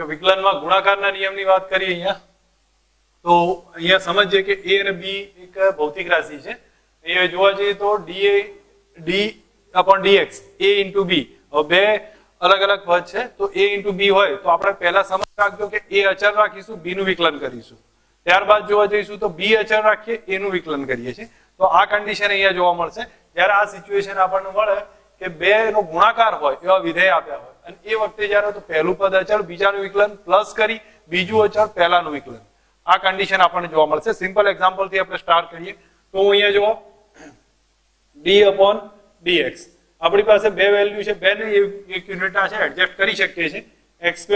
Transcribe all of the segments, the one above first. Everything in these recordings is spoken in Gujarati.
વિકલનમાં ગુણાકારના નિયમની વાત કરીએ અહીંયા, તો અહીંયા સમજીએ કે a અને b એક ભૌતિક રાશિ છે. અહીંયા જોવા જઈએ તો d/dx a into b, હવે બે અલગ અલગ પદ છે, તો a into b હોય તો આપણે પહેલા સમજ રાખજો કે a અચળ રાખીશું, b નું વિકલન કરીશું. ત્યારબાદ જોવા જઈશું તો b અચળ રાખીએ, a નું વિકલન કરીએ છીએ. તો આ કન્ડિશન અહીંયા જોવા મળશે. જ્યારે આ સિચ્યુએશન આપણને મળે કે બે નો ગુણાકાર હોય એવા વિધેય આપ્યા હોય, અને એ વખતે જ્યારે તો પહેલું પદ અચળ, બીજાનું વિકલન પ્લસ કરી બીજું અચળ, પહેલાનું વિકલન, આ કન્ડિશન આપણને જોવા મળશે. સિમ્પલ એક્ઝામ્પલ થી આપણે સ્ટાર્ટ કરીએ. તો અહીંયા જુઓ d/dx, આપણી પાસે બે વેલ્યુ છે, બે ને એક યુનિટ છે, એડજસ્ટ કરી શકીએ છીએ. x²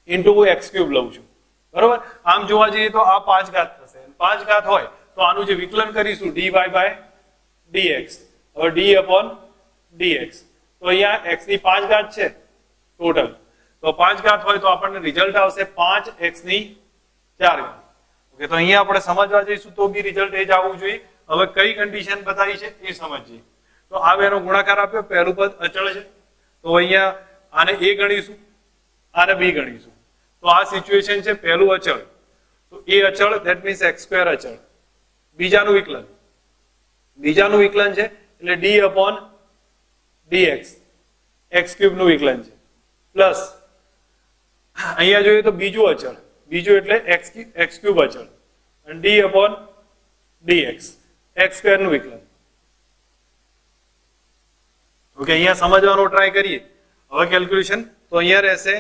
* x³ લઉં છું, બરોબર. આમ જોવા જઈએ તો આ 5 ઘાત થશે, 5 ઘાત હોય તો આનું જે વિકલન કરીશું dy/dx, હવે d/dx, તો અહીંયા x ની 5 ઘાત છે ટોટલ, તો 5 ઘાત હોય તો આપણને રિઝલ્ટ આવશે 5x ની 4 ઘાત. ઓકે, તો અહીંયા આપણે સમજવા જઈશું તો બી રિઝલ્ટ એ જ આવવું જોઈએ. હવે કઈ કન્ડિશન બતાવી છે એ સમજીએ. તો આ બેનો ગુણાકાર આપ્યો, પહેલું પદ અચળ છે, તો અહીંયા આને a ગણીશું, આને b ગણીશું. તો આ સિચ્યુએશન છે, પહેલું અચળ તો a અચળ, ધેટ મીન્સ x² અચળ. બીજાનું વિકલન છે એટલે d/dx, x³ નું વિકલન છે, પ્લસ અહીંયા જોઈએ તો બીજું અચળ, બીજું એટલે x³ અચળ, અને d/dx, x² નું વિકલન. ઓકે, અહીંયા સમજવાનો ટ્રાય કરીએ. હવે કેલ્ક્યુલેશન તો અહીંયા રહેશે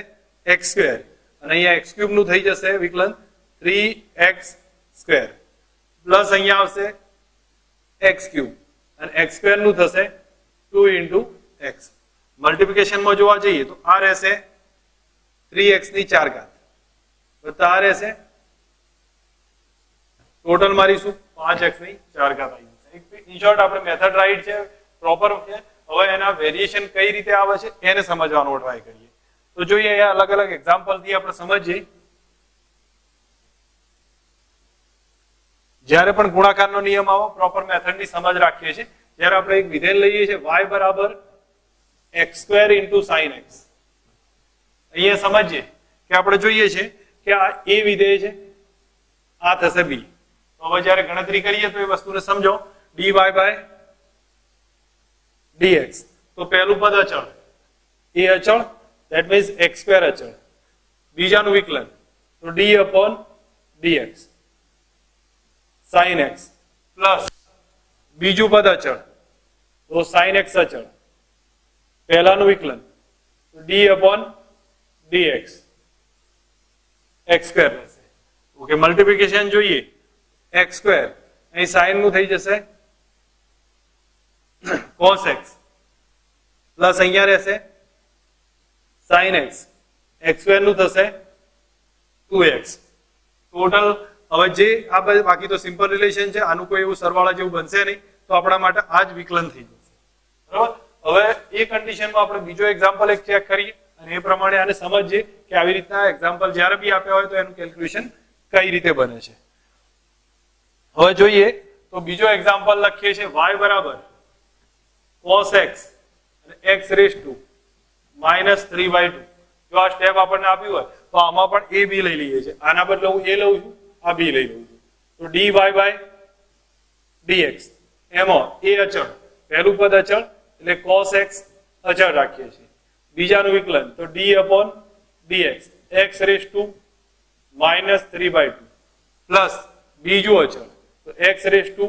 x² અને અહીંયા x³ નું થઈ જશે વિકલન 3x², પ્લસ અહીંયા આવશે x³ અને x² નું થશે 2 * x. મલ્ટીપ્લિકેશનમાં જોવા જઈએ તો આ રહેશે 3x ની 4 ઘાત વત્તા આ રહેશે, ટોટલ મારીશું 5x ની 4 ઘાત આવી જશે. ઇન શોર્ટ આપણે મેથડ રાઈટ છે, પ્રોપર છે. હવે એના વેરિએશન કઈ રીતે આવે છે એને સમજવાનો ટ્રાય કરીએ. તો જોઈએ અહીંયા અલગ અલગ એક્ઝામ્પલ થી આપણે સમજીએ. જ્યારે પણ ગુણાકારનો નિયમ આવો, પ્રોપર મેથડની સમજ રાખીએ છીએ. જ્યારે આપણે એક વિધેય લઈએ છીએ y = x² * sin x, અહીંયા સમજીએ કે આપણે જોઈએ છે કે આ a વિધેય છે, આ થશે b. તો હવે જ્યારે ગણતરી કરીએ તો એ વસ્તુને સમજો. dy/dx, તો પહેલું પદ અચળ, a અચળ, ધેટ મીન્સ x² અચળ. બીજાનું વિકલન તો d/dx sin x, પ્લસ બીજું પદ અચળ તો sin x અચળ, પહેલાનું વિકલન તો d/dx, x² રહેશે. ઓકે, મલ્ટીપ્લિકેશન જોઈએ x², અહીં sin નું થઈ જશે cos x, પ્લસ અહીંયા રહેશે sin x, x² નું થશે 2x. ટોટલ હવે જે આ બાકી તો સિમ્પલ રિલેશન છે, આનું કોઈ એવું સરવાળા જેવું બનશે નહીં, તો આપણા માટે આ જ વિકલન થઈ જશે, બરાબર. હવે એ કન્ડિશનમાં આપણે બીજો એક્ઝામ્પલ એક ચેક કરીએ અને એ પ્રમાણે આને સમજીએ કે આવી રીતના એક્ઝામ્પલ જ્યારે બી આપ્યા હોય તો એનું કેલ્ક્યુલેશન કઈ રીતે બને છે. હવે જોઈએ તો બીજો એક્ઝામ્પલ લખીએ છીએ y = cos x અને x⁻³ -3/2. જો આ સ્ટેપ આપણને આપ્યું હોય તો આમાં પણ a b લઈ લઈએ છીએ. આના બદલે હું a લઉં છું, આ b લઈ લઉં છું. તો dy/dx, એમાં a અચળ, પહેલું પદ અચળ એટલે cos x અચળ રાખીએ છીએ. બીજાનું વિકલન તો d/dx, x⁻³ -3/2, પ્લસ બીજું અચળ તો x⁻³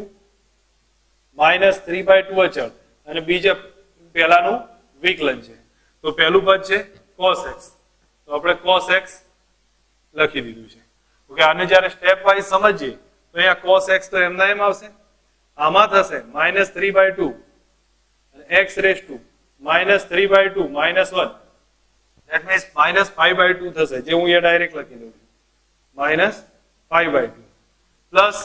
-3/2 અચળ, અને બીજા પહેલાનું વિકલન છે. તો પહેલું પદ છે cos x, તો આપણે cos x લખી દીધું છે. ઓકે, આને જ્યારે સ્ટેપ વાઇઝ સમજીએ તો અહીંયા cos x તો એમના એમ આવશે, આમાં થશે -3/2 અને x⁻² -3/2 -1, ધેટ મીન્સ -5/2 થશે, જે હું અહીંયા ડાયરેક્ટ લખી દઉં છું, -5/2, પ્લસ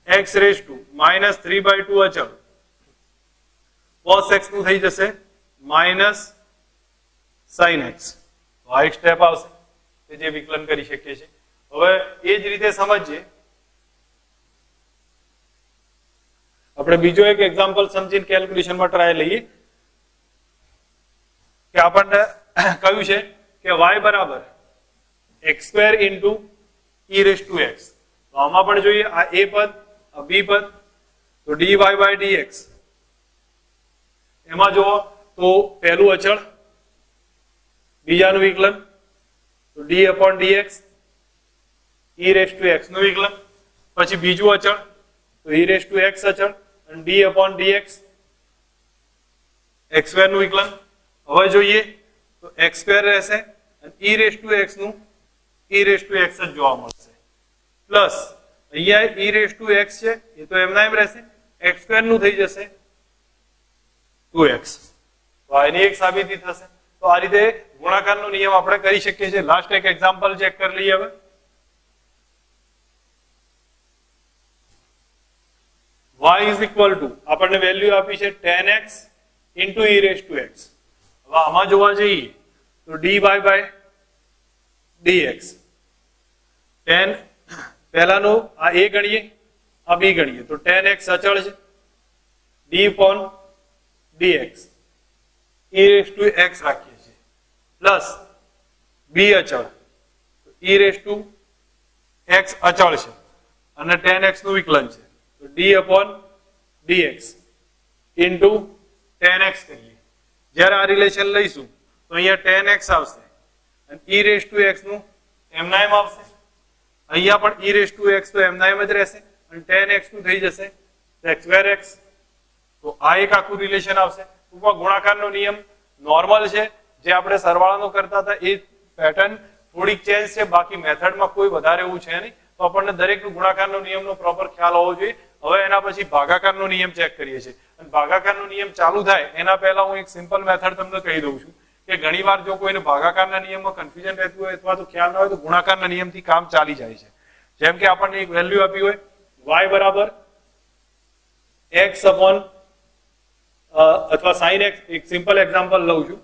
x⁻² -3/2 અચળ, cos x નું થઈ જશે -sin x. તો આ એક સ્ટેપ આવશે કે જે વિકલન કરી શકીએ છીએ. હવે એ જ રીતે સમજીએ, આપણે બીજો એક એક્ઝામ્પલ સમજીને કેલ્ક્યુલેશનમાં ટ્રાય લઈએ કે આપણને કહ્યું છે કે y બરાબર x² into e raise to x. તો આમાં પણ જોઈએ આ a પદ આ b પદ, તો dy by dx એમાં જુઓ તો પહેલું અચળ બીજાનું વિકલન, તો d upon dx e raise to x નું વિકલન, પછી બીજું અચળ તો e રેઝ ટુ x અચળ અને d upon dx x² નું વિકલન. હવે જોઈએ તો x² રહેશે અને e રેઝ ટુ x નું e રેઝ ટુ x જ જોવા મળશે, પ્લસ અહીંયા e રેઝ ટુ x છે એ તો એમના એમ રહેશે, x² નું થઈ જશે 2x. તો આની એક સાબિતી થશે. તો આ રીતે ગુણાકારનો નિયમ આપણે કરી શકીએ છીએ. લાસ્ટ એક એક્ઝામ્પલ ચેક કરી લઈએ. હવે y is equal to આપણને વેલ્યુ આપી છે 10x into e raised to x. હવે આમાં જોવા જઈએ તો dy by dx 10 પહેલાનો આ a ગણીએ આ b ગણીએ તો 10x અચળ છે, d upon dx e raised to x રાખીએ છીએ, પ્લસ b અચળ e raised to x અચળ છે અને 10x નું વિકલન છે, તો d upon dx into 10x કરીએ. જ્યારે આ રિલેશન લઈશું તો અહીંયા 10x આવશે અને e raised to x નું એમના એમ આવશે, અહીંયા પણ e raised to x તો એમના એમ જ રહેશે અને 10x નું થઈ જશે x². તો આ એક આખું રિલેશન આવશે. ટૂંકમાં ગુણાકારનો નિયમ નોર્મલ છે, જે આપણે સરવાળાનો કરતા હતા એ પેટર્ન થોડીક ચેન્જ છે, બાકી મેથડમાં કોઈ વધારે એવું છે નહીં. તો આપણને દરેક ગુણાકારનો નિયમનો પ્રોપર ખ્યાલ હોવો જોઈએ. હવે એના પછી ભાગાકારનો નિયમ ચેક કરીએ છીએ અને ભાગાકારનો નિયમ ચાલુ થાય એના પહેલા હું એક સિમ્પલ મેથડ તમને કહી દઉં છું કે ઘણીવાર જો કોઈને ભાગાકારના નિયમમાં કન્ફ્યુઝન રહેતું હોય અથવા તો ખ્યાલ ના હોય તો ગુણાકારના નિયમથી કામ ચાલી જાય છે. જેમ કે આપણને એક વેલ્યુ આપી હોય y બરાબર x upon અથવા sin x, એક સિમ્પલ એક્ઝામ્પલ લઉં છું,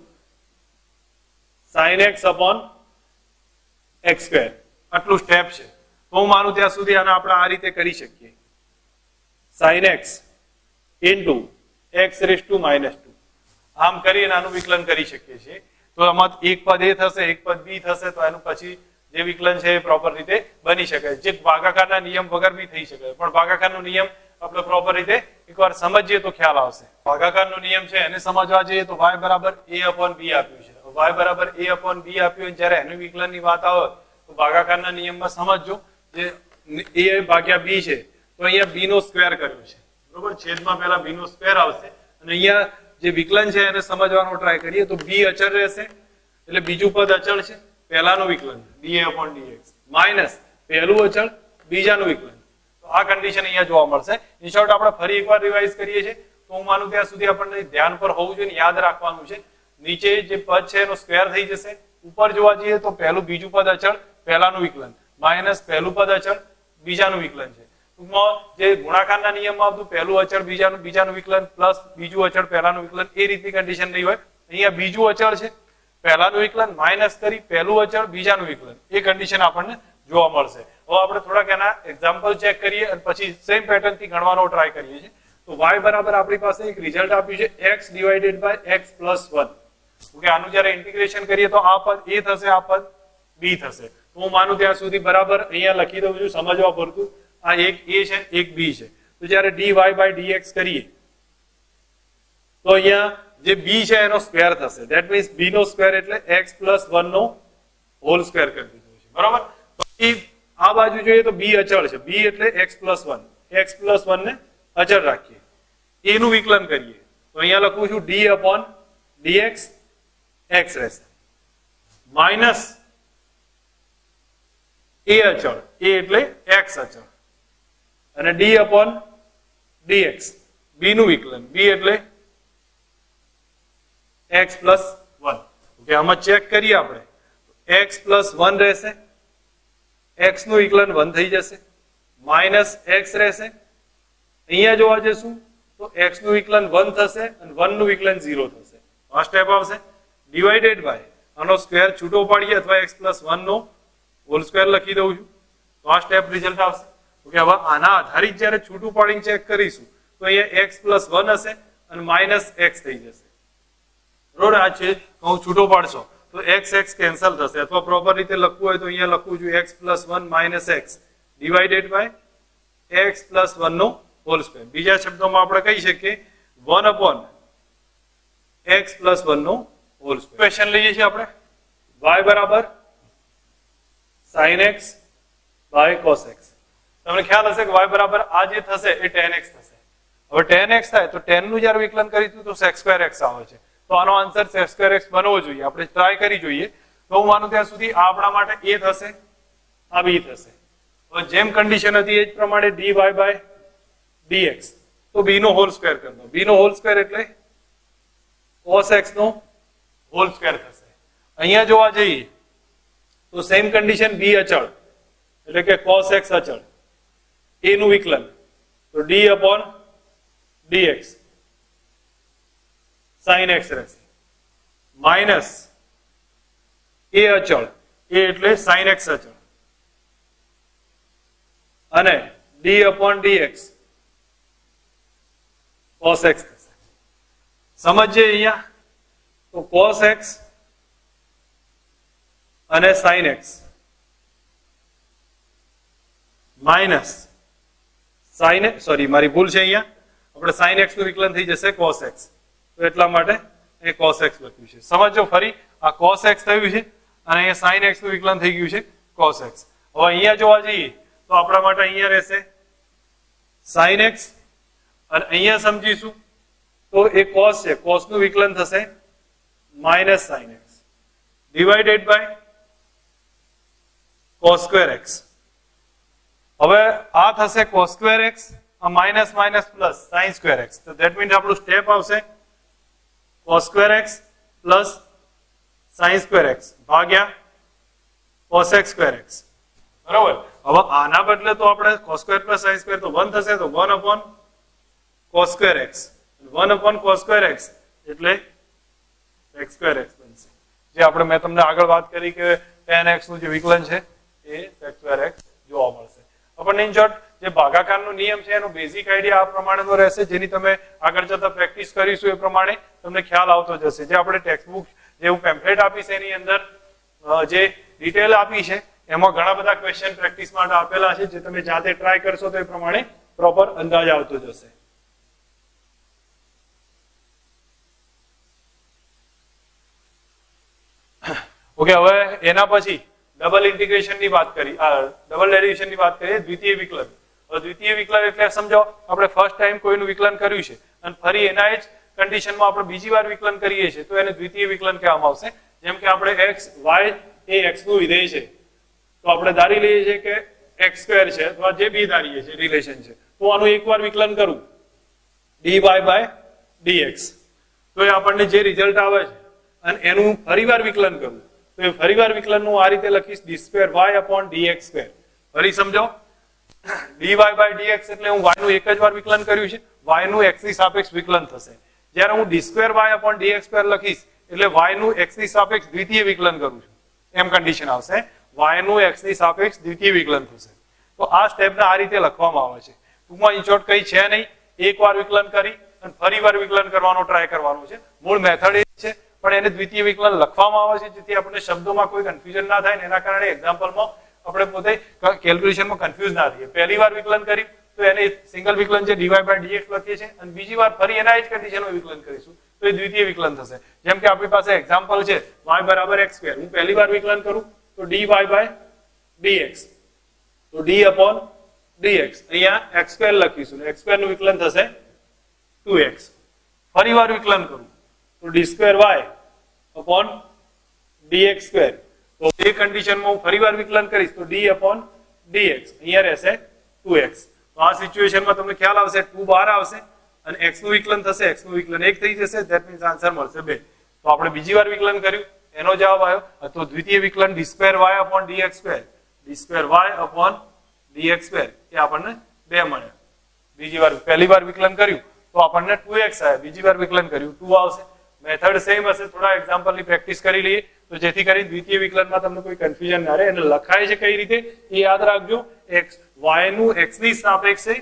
sin x upon x², આટલું સ્ટેપ છે. તો હું માનું ત્યાં સુધી આને આપણે આ રીતે કરી શકીએ, sin x into x raised to -2. આમ કરીને આનું વિકલન કરી શકીએ છીએ. તો આમાં એક પદ a થશે એક પદ b થશે, તો એનું પછી જે વિકલન છે એ પ્રોપર રીતે બની શકે, જે ભાગાકારના નિયમ વગર બી થઈ શકે. પણ ભાગાકારનો નિયમ આપણે પ્રોપર રીતે એકવાર સમજીએ તો ખ્યાલ આવશે. ભાગાકારનો નિયમ છે એને સમજવા જઈએ તો y બરાબર a upon b આપ્યું છે. y બરાબર a upon b આપ્યું, જ્યારે એનું વિકલનની વાત આવે તો ભાગાકારના નિયમમાં સમજજો, જે a ભાગ્યા b છે તો અહીંયા b નો સ્ક્વેર કર્યો છે, બરોબર, છેદમાં પહેલા b નો સ્ક્વેર આવશે અને અહીંયા જે વિકલન છે એને સમજવાનો ટ્રાય કરીએ તો b અચળ રહેશે, એટલે બીજું પદ અચળ છે, પહેલાનું વિકલન dA upon dx માઇનસ પહેલું અચળ બીજાનું વિકલન. તો આ કન્ડિશન અહીંયા જોવા મળશે. ઇન શોર્ટ આપણે ફરી એકવાર રિવાઇઝ કરીએ છીએ તો હું માનું ત્યાં સુધી આપણને ધ્યાન પર હોવું જોઈએ, યાદ રાખવાનું છે. નીચે જે પદ છે એનો સ્ક્વેર થઈ જશે, ઉપર જોવા જઈએ તો પહેલું બીજું પદ અચળ પહેલાનું વિકલન માઇનસ પહેલું પદ અચળ બીજાનું વિકલન છે. ટૂંકમાં જે ગુણાકારના નિયમમાં આવતું પહેલું અચળ બીજાનું વિકલન પ્લસ બીજું અચળ પહેલાનું વિકલન, એ રીતની કન્ડિશન નહીં હોય. અહીંયા બીજું અચળ છે પહેલાનું વિકલન માઇનસ કરી પહેલું અચળ બીજાનું વિકલન, એ કન્ડિશન આપણને જોવા મળશે. હવે આપણે થોડાક એના એક્ઝામ્પલ ચેક કરીએ અને પછી સેમ પેટર્ન થી ગણવાનો ટ્રાય કરીએ છીએ. તો y બરાબર આપણી પાસે એક રિઝલ્ટ આપ્યું છે x divided by x plus 1. Okay, આનું જ્યારે ઇન્ટિગ્રેશન કરીએ તો આ પદ a થશે, આ પદ b થશે. તો હું માનું ત્યાં સુધી બરાબર અહીંયા લખી દઉં છું સમજવા પૂરતું. આ એક a છે એક b છે. તો જ્યારે dy by dx કરીએ તો અહીંયા જે b છે એનો સ્ક્વેર થશે, ધેટ મીન્સ b નો સ્ક્વેર એટલે x પ્લસ 1 નો હોલ સ્ક્વેર કરી દીધો છે, બરાબર. પછી આ બાજુ જોઈએ તો b અચળ છે, b એટલે x પ્લસ 1, x પ્લસ 1 ને અચળ રાખીએ, a નું વિકલન કરીએ તો અહીંયા લખું છું d upon dx x રહેશે માઇનસ a અચળ, a એટલે x અચળ અને d upon dx b નું વિકલન, b એટલે x પ્લસ 1. ઓકે, આમાં ચેક કરીએ આપણે x પ્લસ 1 રહેશે, x નું વિકલન 1 થઈ જશે, માઇનસ x રહેશે. અહીંયા જોવા જશું તો x નું વિકલન 1 થશે અને 1 નું વિકલન 0 થશે. આ સ્ટેપ આવશે ડિવાઇડેડ બાય આનો સ્ક્વેર છૂટો પાડીએ અથવા x પ્લસ 1 નો હોલ સ્ક્વેર લખી દઉં છું, તો આ સ્ટેપ રિઝલ્ટ આવશે. ઓકે, હવે આના આધારિત જ્યારે છૂટું પાડીને ચેક કરીશું તો અહીંયા x પ્લસ 1 હશે અને માઇનસ x થઈ જશે, બરોબર. આ છે હું છૂટો પાડશો તો x x કેન્સલ થશે, અથવા પ્રોપર રીતે લખવું હોય તો અહીંયા લખવું જોઈએ x + 1 - x divided by x + 1 નો હોલ સ્ક્વેર. બીજા શબ્દોમાં આપણે કહી શકીએ 1/x + 1 નો હોલ સ્ક્વેર. ક્વેશ્ચન લઈએ છીએ આપણે y બરાબર sin x by cos x. તમને ખ્યાલ હશે કે y બરાબર આ જે થશે એ tan x થશે. હવે tan x થાય તો tan નું જ્યારે વિકલન કરીશું તો sec2x આવે છે, તો આનો આન્સર sec2x બનવો જોઈએ. આપણે ટ્રાય કરી જોઈએ. તો હું માનું ત્યાં સુધી આ આપણા માટે a થશે, આ b થશે. હવે જેમ કન્ડિશન હતી એ જ પ્રમાણે dy by dx, તો b નો હોલ સ્ક્વેર કરી દો. b નો હોલ સ્ક્વેર એટલે cos x નો હોલ સ્ક્વેર થશે. અહીંયા જોવા જઈએ તો સેમ કન્ડિશન b અચળ એટલે કે cos x અચળ, a નું વિકલન તો d/dx sin x રહેશે, માઇનસ a અચળ, a એટલે sin x અચળ, અને d/dx cos x થશે. સમજીએ અહીંયા તો cos x અને sin x માઇનસ મારી ભૂલ છે, અહીંયા આપણે sin x નું વિકલન થઈ જશે cos x, તો એટલા માટે એ cos x લખ્યું છે. સમજો ફરી, આ cos x થયું છે અને અહીંયા sin x નું વિકલન થઈ ગયું છે cos x. હવે અહીંયા જોવા જઈએ તો આપણા માટે અહીંયા રહેશે sin x, અને અહીંયા સમજીશું તો એ cos છે, cos નું વિકલન થશે minus sin x divided by cos2x. હવે આ થશે cos2x, આ માઇનસ માઇનસ પ્લસ sin2x, તો ધેટ મીન્સ આપણું સ્ટેપ આવશે cos2x પ્લસ sin2x ભાગ્યા cosx2x. બરોબર. હવે આના બદલે તો આપણે cos2 પ્લસ sin2 તો 1 થશે, તો 1/cos2x, 1/cos2x એટલે x2x બનશે. જે આપણે મેં તમને આગળ વાત કરી કે tan x નું જે વિકલન છે એ sec2x જોવા મળશે. આપણને ઇન શોર્ટ જે ભાગાકારનો નિયમ છે એનો બેઝિક આઈડિયા આ પ્રમાણેનો રહેશે, જેની તમે આગળ જતા પ્રેક્ટિસ કરીશું એ પ્રમાણે તમને ખ્યાલ આવતો જશે. જે આપણે ટેક્સ્ટબુક જે હું પેમ્પલેટ આપી છે એની અંદર જે ડિટેલ આપી છે એમાં ઘણા બધા ક્વેશ્ચન પ્રેક્ટિસ માટે આપેલા છે, જે તમે જાતે ટ્રાય કરશો તો એ પ્રમાણે પ્રોપર અંદાજ આવતો જશે. ઓકે, હવે એના પછી ડબલ ઇન્ટિગ્રેશન ની વાત કરી, ડબલ ડેરિવેશન ની વાત કરીએ. દ્વિતીય વિકલન. દ્વિતીય વિકલન એટલે સમજો આપણે ફર્સ્ટ ટાઈમ કોઈનું વિકલન કર્યું છે અને ફરી એના જ કન્ડિશનમાં આપણે બીજી વાર વિકલન કરીએ છીએ તો એને દ્વિતીય વિકલન કહેવામાં આવશે. જેમ કે આપણે x y એ x નું વિધેય છે, તો આપણે ધારી લઈએ છીએ કે x2 છે, અથવા જે બી ધારીએ છીએ રિલેશન છે, તો આનું એકવાર વિકલન કરું dy/dx, તો એ આપણને જે રિઝલ્ટ આવે છે અને એનું ફરીવાર વિકલન કરું તો એ ફરીવાર વિકલનનું આ રીતે લખીશ d2y/dx2. ફરી સમજો, dy/dx એટલે હું y નું એક જ વાર વિકલન કર્યું છે, y નું x ની સાપેક્ષ વિકલન થશે. જ્યારે હું d2y/dx2 લખીશ એટલે y નું x ની સાપેક્ષ દ્વિતીય વિકલન કરું છું, એમ કન્ડિશન આવશે. y નું x ની સાપેક્ષ દ્વિતીય વિકલન થશે. તો આ સ્ટેપને આ રીતે લખવામાં આવે છે. ટૂંકમાં ઇન શોર્ટ કઈ છે નહીં, એકવાર વિકલન કરી અને ફરીવાર વિકલન કરવાનો ટ્રાય કરવાનો છે. મૂળ મેથડ એ છે, પણ એને દ્વિતીય વિકલન લખવામાં આવે છે જેથી આપણને શબ્દોમાં કોઈ કન્ફ્યુઝન ના થાય, ને એના કારણે એક્ઝામ્પલમાં આપણે પોતે કેલ્ક્યુલેશનમાં કન્ફ્યુઝ ના થઈએ. પહેલી વાર વિકલન કરી તો એને સિંગલ વિકલન છે dy/dx લખીએ છીએ, અને બીજી વાર ફરી એના જ કન્ડિશનમાં વિકલન કરીશું તો એ દ્વિતીય વિકલન થશે. જેમ કે આપણી પાસે એક્ઝામ્પલ છે y = x2, હું પહેલી વાર વિકલન કરું તો dy/dx, તો d/dx અહીંયા x2 લખીશું, x2 નું વિકલન થશે 2x. ફરી વાર વિકલન કરું તો d2y/dx2, તો એ કન્ડિશનમાં હું ફરીવાર વિકલન કરીશ તો d/dx અહીંયા રહેશે 2x. તો આ સિચ્યુએશનમાં તમને ખ્યાલ આવશે 2 બહાર આવશે અને x નું વિકલન થશે, x નું વિકલન 1 થઈ જશે, ધેટ મીન્સ આન્સર મળશે 2. તો આપણે બીજી વાર વિકલન કર્યું એનો જવાબ આવ્યો. તો દ્વિતીય વિકલન d2y/dx2, d2y/dx2 એ આપણને 2 મળ્યા. બીજી વાર પહેલી વાર વિકલન કર્યું તો આપણને 2x આવ્યા, બીજી વાર વિકલન કર્યું 2 આવશે. મેથડ સેમ હશે, થોડા એક્ઝામ્પલની પ્રેક્ટિસ કરી લઈએ તો જેથી કરી દ્વિતીય વિકલનમાં તમને કોઈ કન્ફ્યુઝન ના રહે. અને લખાય છે કઈ રીતે એ યાદ રાખજો. y નું x ની સાપેક્ષે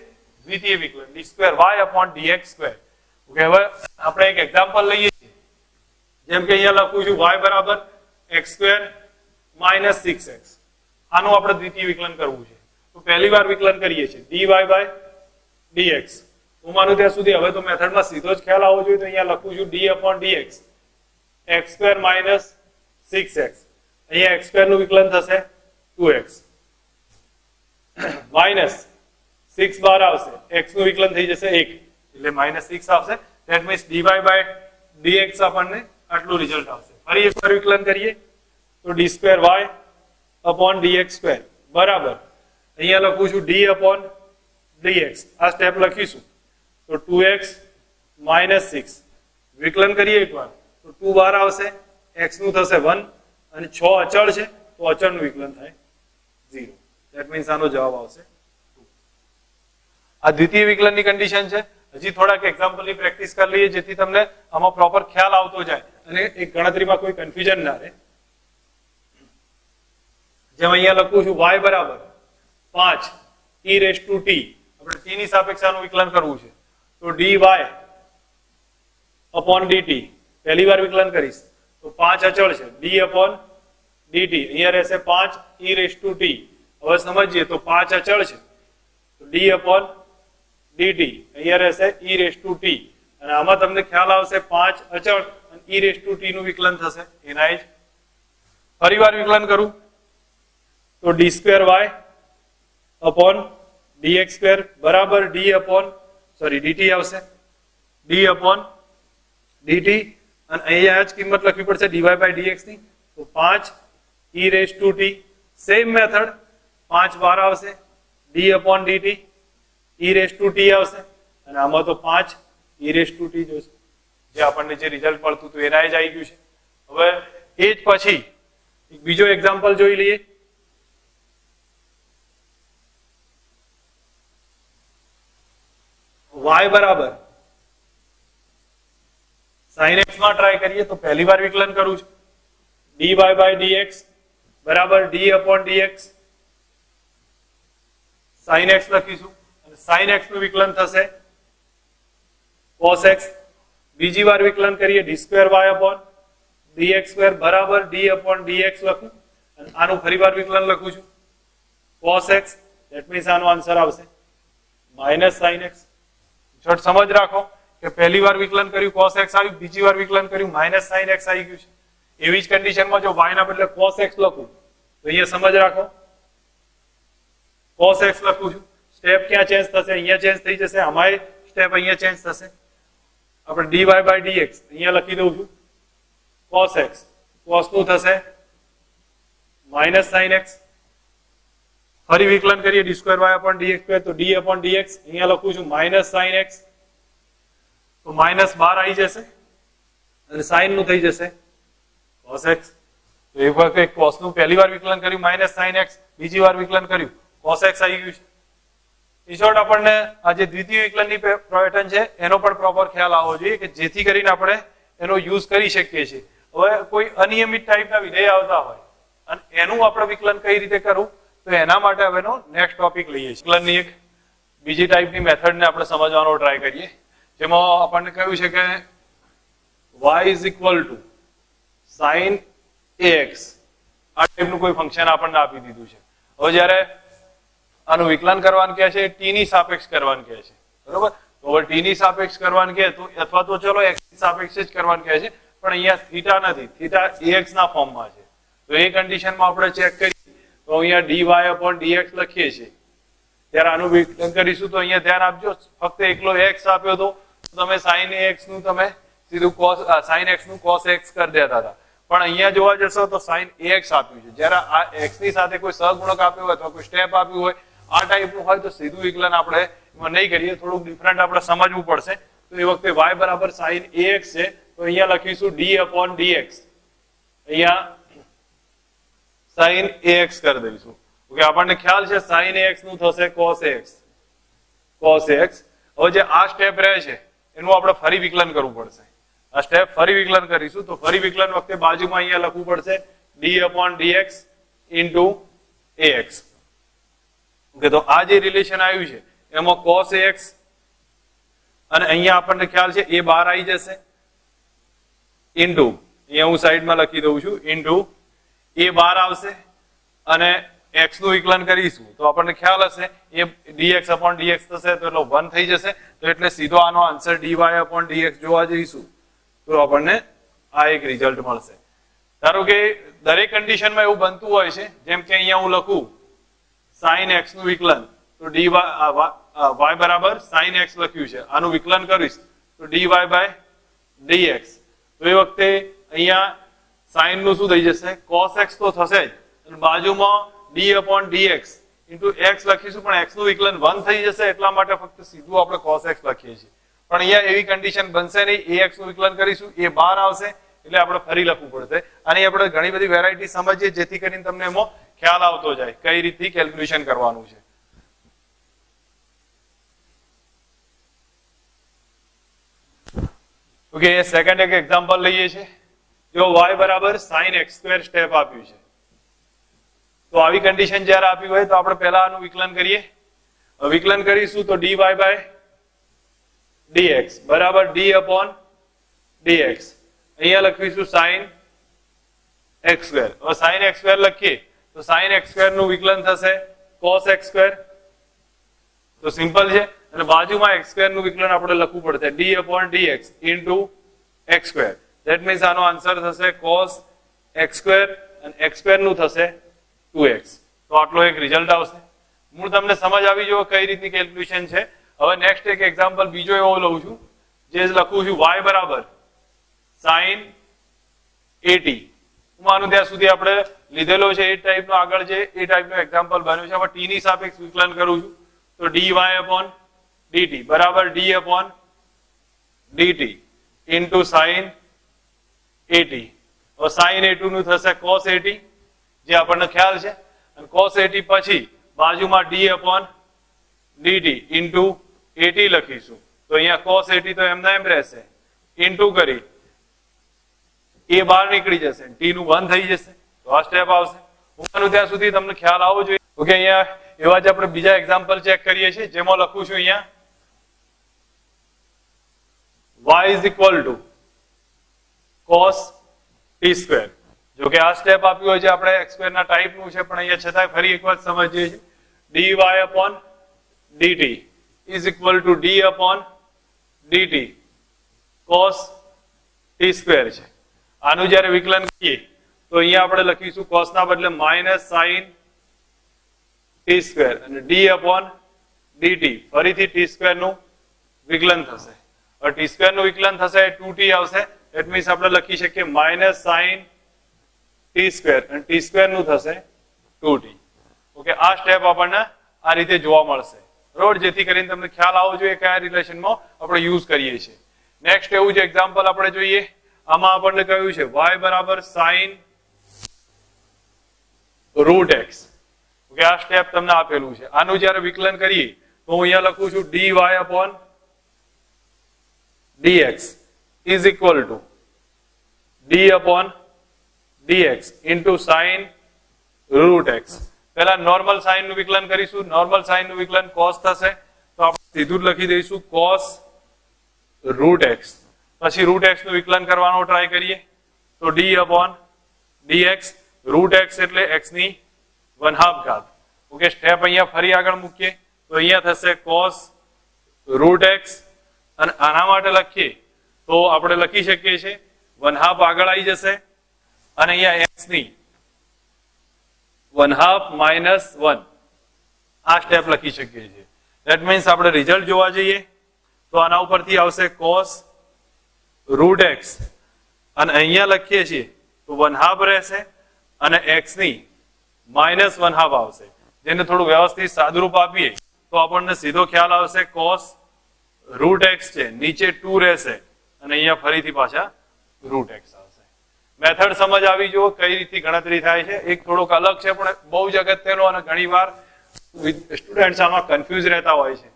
દ્વિતીય વિકલન d2y/dx2. ઓકે, હવે આપણે એક એક્ઝામ્પલ લઈએ છીએ. જેમ કે અહીંયા લખું છું y = x square minus 6x. આનું આપણે દ્વિતીય વિકલન કરવું છે તો પહેલી વાર વિકલન કરીએ છીએ dy by dx. હું માનું ત્યાં સુધી હવે તો મેથડમાં સીધો જ ખ્યાલ આવવો જોઈએ તો અહીંયા લખું છું d upon dx x square minus 6x. અહીંયા x સ્ક્વેર નું વિકલન થશે 2x માઇનસ 6 બાર આવશે x નું વિકલન થઈ જશે 1 એટલે માઇનસ 6 આવશે. That means dy by dx આપણને આટલું રિઝલ્ટ આવશે. ફરી એકવાર વિકલન કરીએ તો d square y upon dx square બરાબર અહીંયા લખું છું d upon dx. આ સ્ટેપ લખીશું તો 2x minus 6 વિકલન કરીએ એકવાર તો 2 બાર આવશે x નું થશે 1 અને 6 અચળ છે તો અચળનું વિકલન થાય 0. ધેટ મીન્સ આનો જવાબ આવશે 2. આ દ્વિતીય વિકલનની કન્ડિશન છે. હજી થોડાક એક્ઝામ્પલની પ્રેક્ટિસ કરી લઈએ જેથી તમને આમાં પ્રોપર ખ્યાલ આવતો જાય અને એક ગણતરીમાં કોઈ કન્ફ્યુઝન ના રહે. જેમ અહીંયા લખું છું y બરાબર 5 e raised to t. આપણે t ની સાપેક્ષે આનું વિકલન કરવું છે તો dy upon dt પહેલી વાર વિકલન કરીશ તો 5 અચળ છે d upon dt અહીંયા રહેશે 5 e raised to t. હવે સમજીએ તો 5 અચળ છે તો d upon dt અહીંયા રહેશે e raised to t અને આમાં તમને ખ્યાલ આવશે 5 અચળ અને e raised to t નું વિકલન થશે એના જ. ફરીવાર વિકલન કરું તો d square y upon dx square બરાબર d upon dt આવશે d upon dt અને અહીંયા જ કિંમત લખવી પડશે dy by dx ની તો 5 e raised to t. Same method 5 બાર આવશે d upon dt e raised to t આવશે અને આમાં તો 5 e raised to t જોશે જે આપણને જે રિઝલ્ટ મળતું હતું એના જ આવી ગયું છે. હવે એ જ પછી એક બીજો એક્ઝામ્પલ જોઈ લઈએ. y બરાબર sin x માં ટ્રાય કરીએ તો પહેલી વાર વિકલન કરું છું dy by dx બરાબર d upon dx sin x લખીશું અને sin x નું વિકલન થશે cos x. બીજી વાર વિકલન કરીએ d square y upon dx square બરાબર d upon dx લખું અને આનું ફરીવાર વિકલન લખું છું cos x. ધેટ મીન્સ આનો આન્સર આવશે માઇનસ sin x. છોટ સમજ રાખો કે પહેલી વાર વિકલન કર્યું cos x આવ્યું બીજી વાર વિકલન કર્યું માઇનસ sin x આવી ગયું છે. એવી જ કન્ડિશનમાં જો y ના બદલે cos x લખું તો અહીંયા સમજ રાખો cos x લખું છું સ્ટેપ ક્યાં ચેન્જ થશે અહીંયા ચેન્જ થઈ જશે આમાંય સ્ટેપ અહીંયા ચેન્જ થશે. આપણે dy by dx અહીંયા લખી દઉં છું cos x cos નું થશે માઇનસ sin x. ફરી વિકલન કરીએ d square y upon dx square તો d upon dx અહીંયા લખું છું માઇનસ sin x તો માઇનસ 12 આવી જશે અને sin નું થઈ જશે cos x. તો એક વખત cos નું પહેલી વાર વિકલન કર્યું માઇનસ sin x બીજી વાર વિકલન કર્યું cos x આવી ગયું છે. ઇન શોર્ટ આપણને આ જે દ્વિતીય વિકલનની પેટર્ન છે એનો પણ પ્રોપર ખ્યાલ આવવો જોઈએ કે જેથી કરીને આપણે એનો યુઝ કરી શકીએ છીએ. હવે કોઈ અનિયમિત ટાઈપના વિધેય આવતા હોય અને એનું આપણે વિકલન કઈ રીતે કરવું તો એના માટે હવેનો નેક્સ્ટ ટોપિક લઈએ છીએ. વિકલનની એક બીજી ટાઈપની મેથડને આપણે સમજવાનો ટ્રાય કરીએ જેમાં આપણને કહ્યું છે કે y is equal to sin ax આ ટાઈપનું કોઈ ફંક્શન આપણને આપી દીધું છે. હવે જ્યારે આનું વિકલન કરવાનું કહે છે t ની સાપેક્ષ કરવાનું કહે છે બરોબર. તો હવે t ની સાપેક્ષ કરવાનું કહે તો અથવા તો ચલો x ની સાપેક્ષ જ કરવાનું કહે છે પણ અહીંયા થીટા નથી થીટા ax ના ફોર્મમાં છે. તો એ કન્ડિશનમાં આપણે ચેક કરીએ તો અહીંયા dy upon dx લખીએ છીએ ત્યારે આનું વિકલન કરીશું તો અહીંયા ધ્યાન આપજો ફક્ત એકલો x આપ્યો તો તમે sin ax નું તમે સીધું sin x નું cos x કરી દેતા હતા પણ અહીંયા જોવા જશો તો sin ax આપ્યું છે. જ્યારે આ x ની સાથે કોઈ સહગુણક આપ્યો હોય અથવા કોઈ સ્ટેપ આપ્યું હોય આ ટાઈપનું હોય તો સીધું વિકલન આપણે એમાં નહીં કરીએ થોડુંક ડિફરન્ટ આપણે સમજવું પડશે. તો એ વખતે y બરાબર sin ax છે તો અહીંયા લખીશું d upon dx અહીંયા sin ax કરી દઈશું. ઓકે આપણને ખ્યાલ છે sin ax નું થશે cos ax. હવે જે આ સ્ટેપ રહે છે એનું આપણે ફરી વિકલન કરવું પડશે. આ સ્ટેપ ફરી વિકલન કરીશું તો ફરી વિકલન વખતે બાજુમાં અહીંયા લખવું પડશે d upon dx into ax. Okay તો આ જે રિલેશન આવ્યું છે એમાં cos ax અને અહીંયા આપણને ખ્યાલ છે a બહાર આવી જશે into અહીંયા હું સાઈડમાં લખી દઉં છું into એ બહાર આવશે અને x નું વિકલન કરીશું તો આપણને ખ્યાલ હશે એ dx upon dx થશે તો એટલે 1 થઈ જશે તો એટલે સીધો આનો આન્સર dy upon dx જોવા જઈશું તો આપણને આ એક રિઝલ્ટ મળશે. ધારો કે દરેક કન્ડિશનમાં એવું બનતું હોય છે, જેમ કે અહીંયા હું લખું sin x નું વિકલન તો dy y બરાબર sin x લખ્યું છે, આનું વિકલન કરીશ તો dy by dx તો એ વખતે અહીંયા sin નું શું થઈ જશે cos x તો થશે જ અને બાજુમાં d upon dx into x લખીશું પણ x નું વિકલન 1 થઈ જશે એટલા માટે ફક્ત સીધું આપણે cos x લખીએ છીએ. પણ અહીંયા એવી કન્ડિશન બનશે નહીં, ax નું વિકલન કરીશું એ બહાર આવશે એટલે આપણે ફરી લખવું પડશે. અને આપણે ઘણી બધી વેરાયટી સમજીએ જેથી કરીને તમને એમાં ખ્યાલ આવતો જાય કઈ રીતથી કેલ્ક્યુલેશન કરવાનું છે. ઓકે, સેકન્ડ એક એક્ઝામ્પલ લઈએ છીએ. જો y બરાબર sin x સ્ક્વેર સ્ટેપ આપ્યું છે તો આવી કન્ડિશન જ્યારે આપી હોય તો આપણે પહેલા આનું વિકલન કરીએ. વિકલન કરીશું તો dy by dx બરાબર d upon dx અહીંયા લખીશું sin x સ્ક્વેર. હવે sin x સ્ક્વેર લખીએ તો sin x સ્ક્વેર નું વિકલન થશે cos x સ્ક્વેર તો સિમ્પલ છે અને બાજુમાં x સ્ક્વેર નું વિકલન આપણે લખવું પડશે d upon dx into x square. That means આનો આન્સર થશે cos x સ્ક્વેર અને x સ્ક્વેર નું થશે 2x. તો આટલો એક રિઝલ્ટ આવશે. હું તમને સમજ આવી જો કઈ રીતની કેલ્ક્યુલેશન છે. હવે નેક્સ્ટ એક એક્ઝામ્પલ બીજો એવો લઉં છું જે લખું છું y બરાબર sin 80. હું માનું ત્યાં સુધી આપણે લીધેલો છે એ ટાઈપનો આગળ છે એ ટાઈપનો એક્ઝામ્પલ બન્યો છે. હવે t ની સાપેક્ષ વિકલન કરું છું તો dy upon dt બરાબર d upon dt into sin 80. હવે sin 80 નું થશે cos 80 જે આપણને ખ્યાલ છે અને cos 80 પછી બાજુમાં d upon dt into 80 લખીશું તો અહીંયા cos 80 તો એમના એમ રહેશે into કરી એ બહાર નીકળી જશે t નું 1 થઈ જશે તો આ સ્ટેપ આવશે. હું ત્યાં સુધી તમને ખ્યાલ આવવો જોઈએ. ઓકે, અહીંયા એવા જ આપણે બીજા એક્ઝામ્પલ ચેક કરીએ છીએ જેમાં લખું છું અહીંયા y is equal to cos t square. જો કે આ સ્ટેપ આપ્યું હોય છે આપણે x સ્ક્વેર ના ટાઈપ નું છે પણ અહીંયા છતાં ફરી એકવાર સમજીએ છીએ dy upon dt is equal to d upon dt cos t square છે. આનું જ્યારે વિકલન કરીએ તો અહીંયા આપણે લખીશું cos ના બદલે minus sin t square અને d upon dt ફરીથી t square નું વિકલન થશે. હવે t square નું વિકલન થશે 2t આવશે. ધેટ મીન્સ આપણે લખી શકીએ minus sin t square અને t square નું થશે 2t. ઓકે, આ સ્ટેપ આપણને આ રીતે જોવા મળશે બરોબર, જેથી કરીને તમને ખ્યાલ આવવો જોઈએ કયા રિલેશનમાં આપણે યુઝ કરીએ છીએ. નેક્સ્ટ એવું જ એક્ઝામ્પલ આપણે જોઈએ. આમાં આપણને કહ્યું છે y બરાબર sin root x. ઓકે, આ સ્ટેપ તમને આપેલું છે. આનું જ્યારે વિકલન કરીએ તો હું અહીંયા લખું છું dy upon dx is equal to d upon dx into sin root x. પહેલા નોર્મલ સાઇન નું વિકલન કરીશું. નોર્મલ સાઇન નું વિકલન cos થશે તો આપણે સીધું જ લખી દઈશું cos root x. પછી root x નું વિકલન કરવાનો ટ્રાય કરીએ તો d upon dx root x એટલે x ની 1/2 ઘાત. ઓકે, સ્ટેપ અહીંયા ફરી આગળ મૂકીએ તો અહીંયા થશે cos root x અને આના માટે લખીએ તો આપણે લખી શકીએ છીએ 1/2 આગળ આવી જશે અને અહીંયા x ની 1/2 minus 1 આ સ્ટેપ લખી શકીએ છીએ. ધેટ મીન્સ આપણે રિઝલ્ટ જોવા જઈએ તો આના ઉપરથી આવશે cos root x અને અહીંયા લખીએ છીએ તો 1/2 રહેશે અને x ની -1/2 આવશે. જેને થોડું વ્યવસ્થિત સાદુરૂપ આપીએ તો આપણને સીધો ખ્યાલ આવશે cos root x છે નીચે 2 રહેશે અને અહીંયા ફરીથી પાછા root x આવશે. મેથડ સમજ આવી જુઓ કઈ રીતની ગણતરી થાય છે. એક થોડોક અલગ છે પણ બહુ જ અગત્યનો અને ઘણીવાર સ્ટુડન્ટ્સ આમાં કન્ફ્યુઝ રહેતા હોય છે.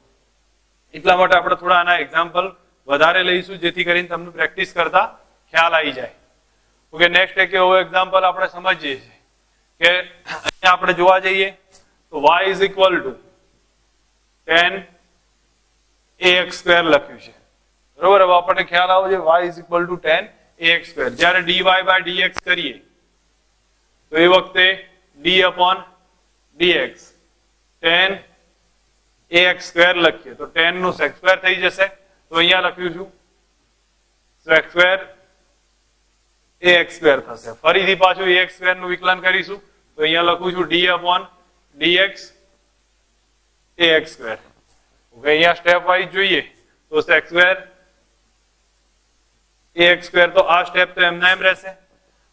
એટલા માટે આપણે થોડા આના એક્ઝામ્પલ વધારે લઈશું જેથી કરીને તમને પ્રેક્ટિસ કરતા ખ્યાલ આવી જાય. ઓકે, નેક્સ્ટ એક એવો એક્ઝામ્પલ આપણે સમજીએ છીએ કે અહીંયા આપણે જોવા જઈએ તો y is equal to tan ax square લખ્યું છે બરોબર. હવે આપણને ખ્યાલ આવે છે y is equal to tan ax square. જ્યારે dy by dx કરીએ તો એ વખતે D upon dx tan ax square લખીએ તો tan નું sec સ્ક્વેર થઈ જશે. તો અહીંયા લખ્યું છું sec સ્ક્વેર ax સ્ક્વેર થશે. ફરીથી પાછું ax સ્ક્વેર નું વિકલન કરીશું તો અહીંયા લખું છું d upon dx ax square. Okay, અહીંયા સ્ટેપ વાઇઝ જોઈએ તો sec સ્ક્વેર ax સ્ક્વેર તો આ સ્ટેપ તો એમના એમ રહેશે.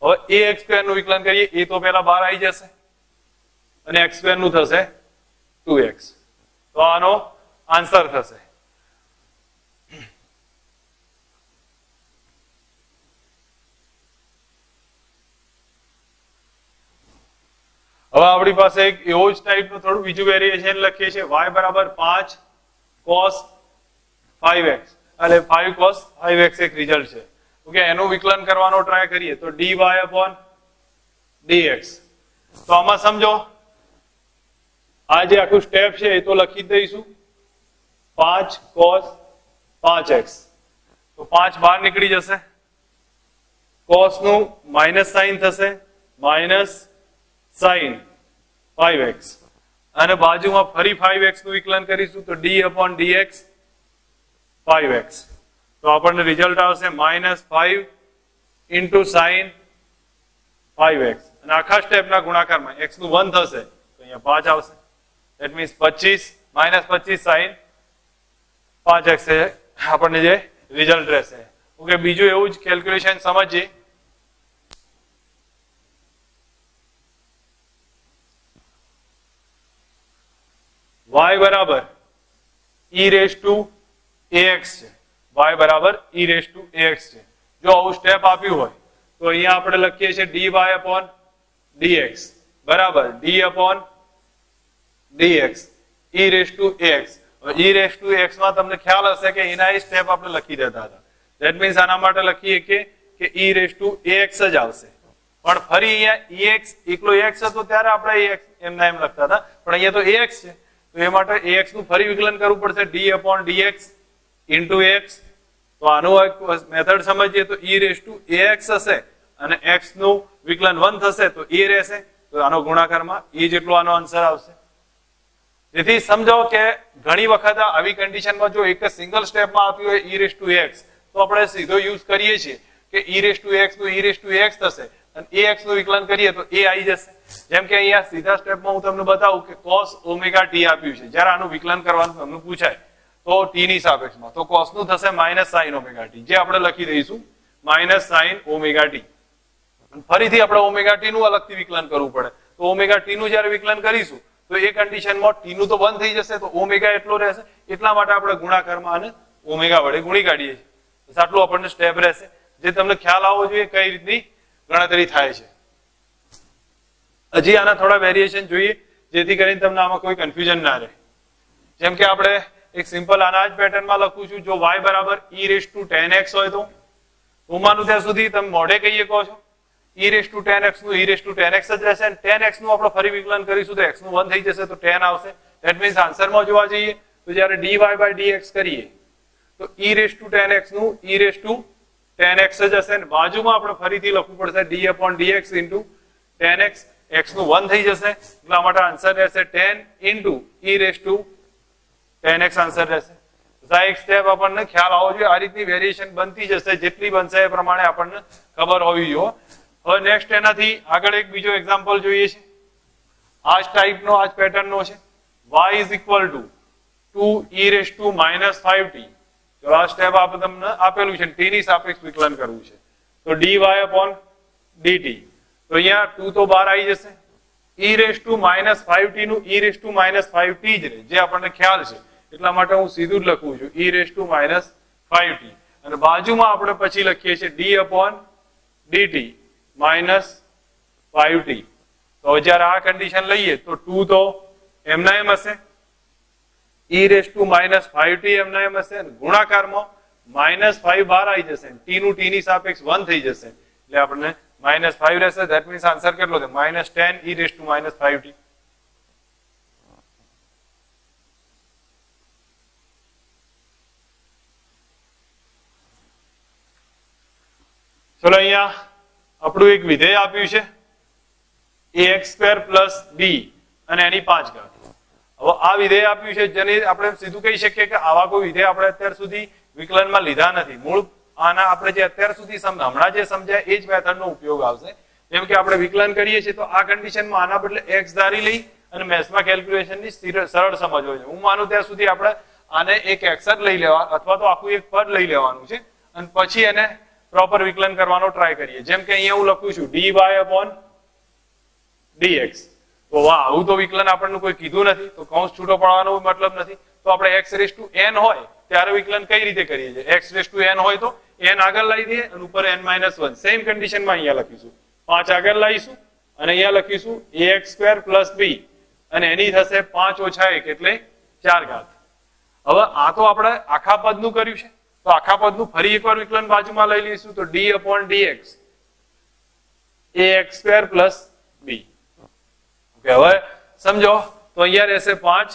હવે ax સ્ક્વેર નું વિકલન કરીએ એ તો પહેલા બહાર આવી જશે અને x સ્ક્વેર નું થશે 2x. તો આનો આન્સર થશે. હવે આપણી પાસે એક એવો જ ટાઈપનું થોડું બીજું વેરિએશન લખીએ છીએ y બરાબર 5 cos 5x એટલે 5 cos 5x એક રિઝલ્ટ છે. ઓકે, એનું વિકલન કરવાનો ટ્રાય કરીએ તો dy upon dx. તો આમાં સમજો આ જે આખું સ્ટેપ છે એ તો લખી જ દઈશું 5 cos 5x. તો 5 બહાર નીકળી જશે, cos નું માઇનસ સાઇન થશે, માઇનસ sin 5x અને બાજુમાં ફરી 5x નું વિકલન કરીશું તો d upon dx 5x. તો આપણને રિઝલ્ટ આવશે -5 into sin 5x અને આખા સ્ટેપના ગુણાકારમાં x નું 1 થશે તો અહીંયા 5 આવશે. ધેટ મીન્સ 25 -25 sin 5x છે આપણને જે રિઝલ્ટ રહેશે. ઓકે, બીજું એવું જ કેલ્ક્યુલેશન સમજીએ. y બરાબર e raised to ax છે. y બરાબર e raised to ax છે. જો આવું સ્ટેપ આપ્યું હોય તો અહીંયા આપણે લખીએ છીએ dy upon dx બરાબર d upon dx e raised to ax. e raised to ax માં તમને ખ્યાલ હશે કે એના એ સ્ટેપ આપણે લખી દેતા હતા. ધેટ મીન્સ આના માટે લખીએ કે e raised to ax જ આવશે. પણ ફરી અહીંયા ex એકલો x હતો ત્યારે આપણે ax એમના એમ લખતા હતા, પણ અહીંયા તો ax છે તો એ માટે ax નું ફરી વિકલન કરવું પડશે d upon dx into x. તો આનું એક મેથડ સમજીએ તો e raised to ax હશે અને x નું વિકલન 1 થશે તો a રહેશે તો આનો ગુણાકારમાં e જેટલો આનો આન્સર આવશે. જેથી સમજો કે ઘણી વખત આવી કન્ડિશનમાં જો એક સિંગલ સ્ટેપમાં આપ્યું હોય e raised to x તો આપણે સીધો યુઝ કરીએ છીએ કે e raised to x નું e raised to x થશે અને ax નું વિકલન કરીએ તો a આવી જશે. જેમ કે અહીંયા સીધા સ્ટેપમાં હું તમને બતાવું કે cos omega t આપ્યું છે. જ્યારે આનું વિકલન કરવાનું તમને પૂછાય તો t ની સાપેક્ષમાં તો cos નું થશે -sin omega t જે આપણે લખી દઈશું -sin omega t. ફરીથી આપણે omega t નું અલગથી વિકલન કરવું પડે તો omega t નું જ્યારે વિકલન કરીશું તો એ કન્ડિશનમાં t નું તો બંધ થઈ જશે તો omega એટલો રહેશે. એટલા માટે આપણે ગુણાકારમાં આને omega વડે ગુણી કાઢીએ છીએ. બસ આટલું આપણને સ્ટેપ રહેશે જે તમને ખ્યાલ આવવો જોઈએ કઈ રીતની ગણતરી થાય છે. હજી આના થોડા વેરિએશન જોઈએ જેથી કરીને તમને આમાં કોઈ કન્ફ્યુઝન ના રહે. જેમ કે આપણે એક સિમ્પલ આના જ પેટર્નમાં લખું છું. જો y બરાબર e raised to tan x હોય તો હું માનું ત્યાં સુધી તમે મોઢે કહીએ કહો છો e raised to tan x નું e raised to tan x જ રહેશે અને tan x નું આપણે ફરી વિકલન કરીશું તો x નું 1 થઈ જશે તો tan આવશે. ધેટ મીન્સ આન્સરમાં જોવા જઈએ તો જ્યારે dy by dx કરીએ તો e raised to tan x નું e raised to tan x જ હશે અને બાજુમાં આપણે ફરીથી લખવું પડશે d upon dx into tan x. x નું 1 થઈ જશે એટલા માટે આન્સર રહેશે tan into e raised to tan x answer રહેશે. આ એક સ્ટેપ આપણને ખ્યાલ આવવો જોઈએ. આ રીતની વેરિએશન બનતી જશે જેટલી બનશે એ પ્રમાણે આપણને ખબર હોવી જોઈએ. હવે નેક્સ્ટ એનાથી આગળ એક બીજો એક્ઝામ્પલ જોઈએ છે. આ જ ટાઈપનો આ જ પેટર્નનો છે. y is equal to 2e raised to -5t. તો આ સ્ટેપ આપણે તમને આપેલું છે t ની સાપેક્ષ વિકલન કરવું છે તો dy upon dt. તો અહીંયા 2 તો બહાર આવી જશે. e raised to -5t નું e raised to -5t જ રહે જે આપણને ખ્યાલ છે એટલા માટે હું સીધું જ લખું છું e raised to -5t અને બાજુમાં આપણે પછી લખીએ છીએ d upon dt -5t. તો જ્યારે આ કન્ડિશન લઈએ તો 2 તો એમના એમ હશે, e raised to -5t એમના એમ હશે અને ગુણાકારમાં -5 બહાર આવી જશે t નું t ની સાપેક્ષ 1 થઈ જશે એટલે આપણને -5 રહેશે. ધેટ મીન્સ આન્સર કેટલો છે -10 e raised to -5t. ચલો અહીંયા આપણું એક વિધેય આપ્યું છે ax સ્ક્વેર પ્લસ બી અને એની 5 ઘાત. હવે આ વિધેય આપ્યું છે જેને આપણે સીધું કહી શકીએ કે આવા કોઈ વિધેય આપણે અત્યાર સુધી વિકલનમાં લીધા નથી. મૂળ આના આપણે જે અત્યાર સુધી હમણાં જે સમજ્યા એ જ મેથડનો ઉપયોગ આવશે. જેમ કે આપણે વિકલન કરીએ છીએ તો આ કન્ડિશનમાં આના બદલે x ધારી લઈ અને મેથ્સમાં કેલ્ક્યુલેશનની સરળ સમજ હોય છે. હું માનું ત્યાં સુધી આપણે આને એક x જ લઈ લેવા અથવા તો આખું એક પદ લઈ લેવાનું છે અને પછી એને પ્રોપર વિકલન કરવાનો ટ્રાય કરીએ. જેમ કે અહીંયા હું લખું છું dy upon dx. તો વાહ, આવું તો વિકલન આપણને કોઈ કીધું નથી, તો કૌંસ છૂટો પડવાનો મતલબ નથી. તો આપણે x રેસ ટુ n હોય ત્યારે વિકલન કઈ રીતે કરીએ છીએ? x રેસ ટુ n હોય તો n આગળ લાવી દઈએ અને ઉપર n-1. સેમ કન્ડિશનમાં અહીંયા લખીશું 5 આગળ લાવીશું અને અહીંયા લખીશું ax સ્ક્વેર પ્લસ બી અને એની થશે 5 ઓછા 1 એટલે 4 ઘાત. હવે આ તો આપણે આખા પદનું કર્યું છે, તો આખા પદનું ફરી એકવાર વિકલન બાજુમાં લઈ લઈશું તો d upon dx ax square plus B. Okay, હવે સમજો તો અહીંયા રહેશે 5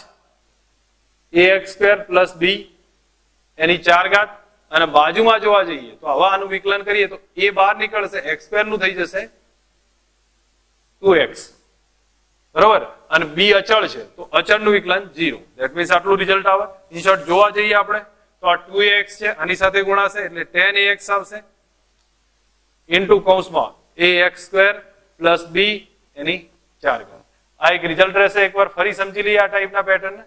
ax સ્ક્વેર પ્લસ બી એની 4 ઘાત અને બાજુમાં જોવા જઈએ તો હવે આનું વિકલન કરીએ તો a બહાર નીકળશે, x સ્ક્વેર નું થઈ જશે 2x. બરોબર, અને બી અચળ છે તો અચળનું વિકલન 0. ધેટ મીન્સ આટલું રિઝલ્ટ આવે. ઇન શોર્ટ જોવા જઈએ આપણે તો આ 2x છે, આની સાથે ગુણાશે એટલે 10ax આવશે ઇન્ટુ કૌંસમાં ax સ્ક્વેર પ્લસ બી એની 4 ઘાત. આ એક રિઝલ્ટ રહેશે. એકવાર ફરી સમજી લઈએ આ ટાઈપના પેટર્ન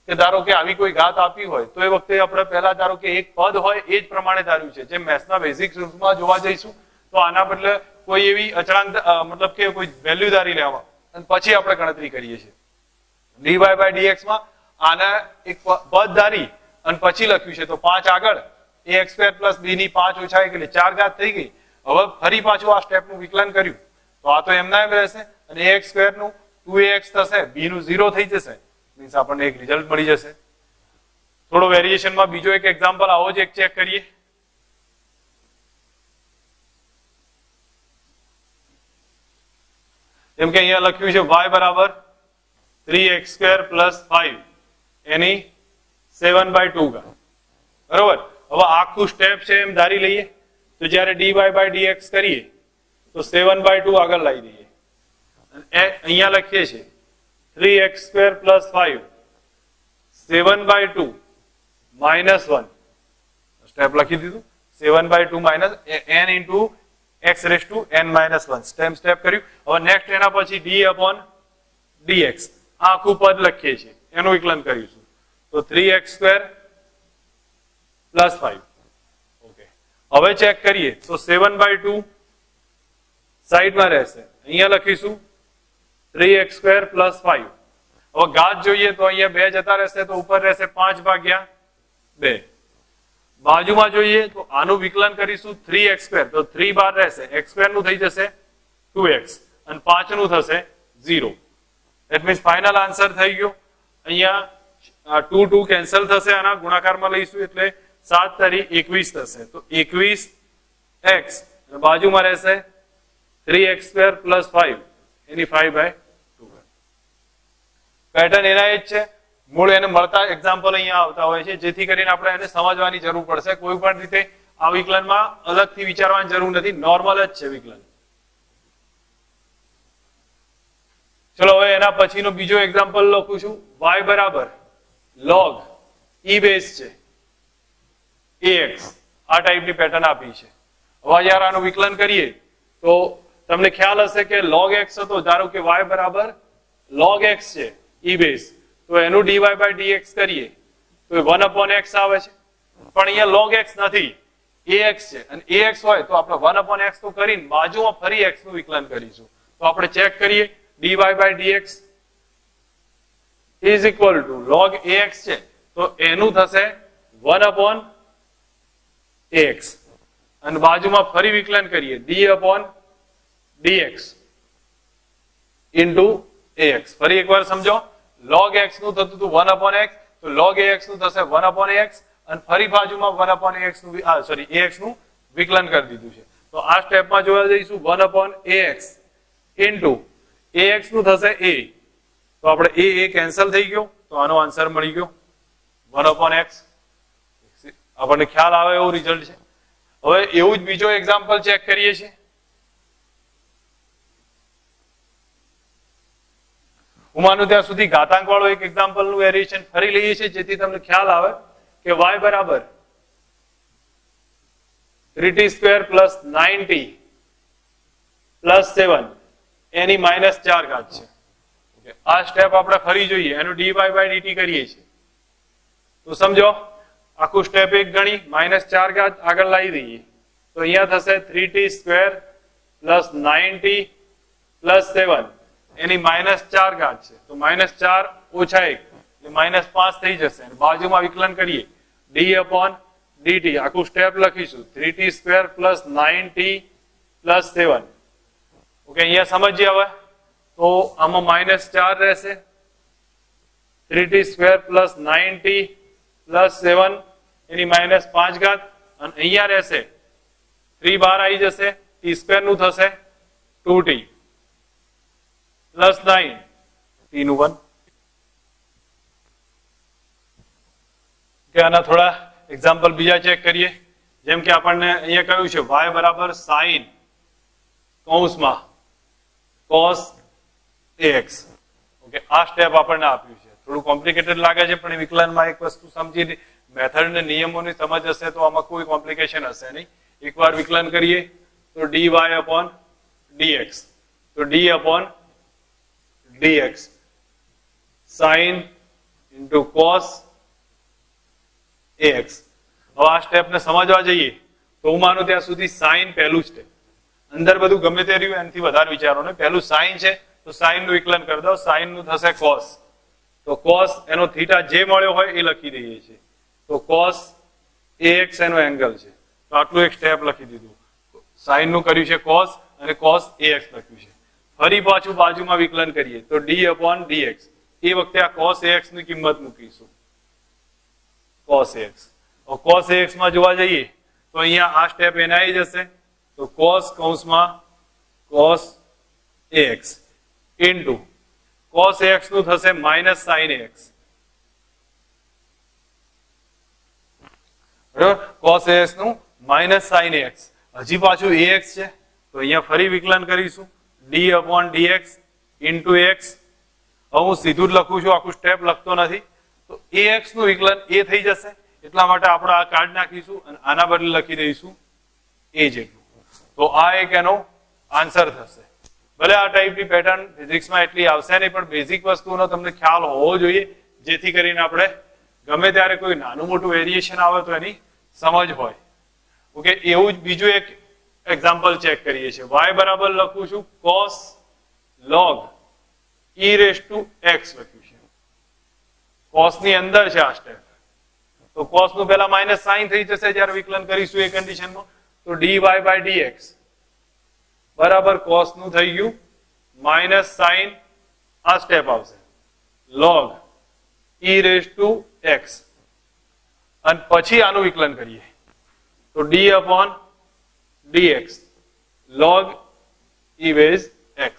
કે ધારો કે આવી કોઈ ઘાત આપી હોય તો એ વખતે આપણે પહેલા ધારો કે એક પદ હોય એ જ પ્રમાણે ધાર્યું છે. જેમ મેથ્સના બેઝિક રૂલ્સમાં જોવા જઈશું તો આના બદલે કોઈ એવી અચળાંક મતલબ કે કોઈ વેલ્યુ ધારી લેવા અને પછી આપણે ગણતરી કરીએ છીએ. dy by dx માં આના એક પદ ધારી અને પછી લખ્યું છે તો 5 આગળ ax સ્ક્વેર પ્લસ બી ની 5 ઓછા 1 એટલે 4 ઘાત થઈ ગઈ. હવે ફરી પાછું આ સ્ટેપનું વિકલન કર્યું તો આ તો એમના એમ રહેશે અને ax સ્ક્વેર નું 2ax થશે, b નું 0 થઈ જશે. મીન્સ આપણને એક રિઝલ્ટ મળી જશે. થોડો વેરિએશનમાં બીજો એક એક્ઝામ્પલ આવો જ એક ચેક કરીએ. જેમ કે અહીંયા લખ્યું છે y બરાબર 3x સ્ક્વેર પ્લસ 5 એની 7/2 ઘાત. બરોબર, હવે આખું સ્ટેપ છે એમ ધારી લઈએ તો જ્યારે dy by dx કરીએ તો 7/2 આગળ લાવી દઈએ. અહીંયા લખીએ છીએ 3x સ્ક્વેર પ્લસ 5 7/2 -1. સ્ટેપ લખી દીધું 7/2 minus n into x raise to n-1. Step કર્યું. હવે નેક્સ્ટ એના પછી d upon dx આખું પદ લખીએ છીએ, એનું વિકલન કરીશું તો 3x સ્ક્વેર પ્લસ 5. ઓકે, હવે ચેક કરીએ તો 7/2 સાઈડમાં રહેશે. અહીંયા લખીશું 3x સ્ક્વેર પ્લસ 5. હવે ઘાત જોઈએ તો અહીંયા 2 જતા રહેશે તો ઉપર રહેશે 5/2. બાજુમાં જોઈએ તો આનું વિકલન કરીશું 3x સ્ક્વેર તો 3 બાર રહેશે, x સ્ક્વેર નું થઈ જશે 2x અને 5 નું થશે 0. ધેટ મીન્સ ફાઇનલ આન્સર થઈ ગયો. અહીંયા 2 કેન્સલ થશે, આના ગુણાકારમાં લઈશું એટલે 7 તારી 21 થશે તો 21x અને બાજુમાં રહેશે 3x સ્ક્વેર પ્લસ 5 એની 5/2. પેટર્ન એના જ છે. મૂળ એને મળતા એક્ઝામ્પલ અહીંયા આવતા હોય છે જેથી કરીને આપણે એને સમજવાની જરૂર પડશે. કોઈ પણ રીતે આ વિકલનમાં અલગથી વિચારવાની જરૂર નથી, નોર્મલ જ છે વિકલન. ચલો હવે એના પછીનો બીજો એક્ઝામ્પલ લખું છું. y બરાબર log e બેઝ છે ax. આ ટાઈપની પેટર્ન આપી છે. હવે યાર આનું વિકલન કરીએ તો તમને ખ્યાલ હશે કે log x હતો, ધારો કે y બરાબર log x છે e બેઝ, તો એનું dy by dx કરીએ તો 1/x આવે છે. પણ અહીંયા log x નથી, ax છે અને ax હોય તો આપણે 1/x તો કરીને બાજુમાં ફરી x નું વિકલન કરીશું. તો આપણે ચેક કરીએ dy by dx is equal to log ax છે તો એનું થશે 1/ax અને બાજુમાં ફરી વિકલન કરીએ d upon dx into ax. ફરી એકવાર સમજો, log x નું થતું હતું 1/x તો log ax નું થશે 1/x અને ફરી બાજુમાં 1/ax નું ax નું વિકલન કરી દીધું છે. તો આ સ્ટેપમાં જોવા જઈશું 1/ax into ax નું થશે a. તો આપણે a કેન્સલ થઈ ગયો તો આનો આન્સર મળી ગયો 1/x. આપણને ખ્યાલ આવે એવું રિઝલ્ટ છે. હવે એવું જ બીજો એક્ઝામ્પલ ચેક કરીએ છીએ. હું માનું ત્યાં સુધી ઘાતાંક વાળો એક એક્ઝામ્પલ નું વેરિએશન ફરી લઈએ છીએ જેથી તમને ખ્યાલ આવે કે y બરાબર 3t square plus 9t plus 7 એની માઇનસ 4 ઘાત છે. આ સ્ટેપ આપણે ફરી જોઈએ, એનું dy by dt કરીએ છીએ તો સમજો આખું સ્ટેપ એક ગણી -4 ઘાત આગળ લાવી દઈએ તો અહીંયા થશે 3t square plus 9t plus 7 એની -4 ઘાત છે તો -4 ઓછા 1 એટલે -5 થઈ જશે અને બાજુમાં વિકલન કરીએ d upon dt આખું સ્ટેપ લખીશું 3t square plus 9t plus 7. Okay, અહીંયા સમજીએ હવે તો આમાં -4 રહેશે 3t square plus 9t plus 7 એની -5 ઘાત અને અહીંયા રહેશે 3 બહાર આવી જશે t સ્ક્વેર નું થશે 2t પ્લસ 9 t નું 1. કે આના થોડા એક્ઝામ્પલ બીજા ચેક કરીએ. જેમ કે આપણને અહીંયા કહ્યું છે y બરાબર sin કૌંસમાં cos ax. ઓકે, આ સ્ટેપ આપણને આપ્યું છે, થોડું કોમ્પ્લિકેટેડ લાગે છે પણ વિકલનમાં એક વસ્તુ સમજી મેથડ ને નિયમોની સમજ હશે તો આમાં કોઈ કોમ્પ્લિકેશન હશે નહીં. એકવાર વિકલન કરીએ તો dy upon dx તો d upon dx sin into cos ax. હવે આ સ્ટેપને સમજવા જઈએ તો હું માનું ત્યાં સુધી સાઇન પહેલું સ્ટેપ, અંદર બધું ગમે તે રહ્યું એનાથી વધારે વિચારો ને, પહેલું સાઇન છે તો સાઇન નું વિકલન કરી દો, સાઇન નું થશે cos તો cos એનો થીટા જે મળ્યો હોય એ લખી દઈએ છીએ તો cos ax એનો એંગલ છે તો આટલું એક સ્ટેપ લખી દીધું. સાઇન નું કર્યું છે cos અને cos ax લખ્યું છે. ફરી પાછું બાજુમાં વિકલન કરીએ તો d upon dx એ વખતે આ cos ax ની કિંમત મૂકીશું cos ax. cos ax માં જોવા જઈએ તો અહીંયા આ સ્ટેપ એના આવી જશે તો cos કૌંસમાં cos ax into cos ax નું થશે minus sin ax. બરાબર, cos ax નું minus sin ax. હજી પાછું ax છે તો અહીંયા ફરી વિકલન કરીશું d upon dx into x. હવે હું સીધું જ લખું છું, આખું સ્ટેપ લખતો નથી તો ax નું વિકલન એ થઈ જશે એટલા માટે આપણે આ કાર્ડ નાખીશું અને આના બદલે લખી દઈશું a જેટલું. તો આ એક એનો આન્સર થશે. ભલે આ ટાઈપની પેટર્ન ફિઝિક્સમાં એટલી આવશે નહીં પણ બેઝિક વસ્તુનો તમને ખ્યાલ હોવો જોઈએ જેથી કરીને આપણે ગમે ત્યારે કોઈ નાનું મોટું વેરિએશન આવે તો એની સમજ હોય. ઓકે, એવું જ બીજું એક એક્ઝામ્પલ ચેક કરીએ છીએ. y બરાબર લખું છું cos log e raised to x લખ્યું છે. cos ની અંદર છે આ સ્ટેપ તો cos નું પહેલા માઇનસ સાઇન થઈ જશે જ્યારે વિકલન કરીશું એ કન્ડિશનમાં તો dy by dx બરાબર cos નું થઈ ગયું માઇનસ સાઇન આ સ્ટેપ આવશે log e raised to x અને પછી આનું વિકલન કરીએ તો d upon dx log e base x.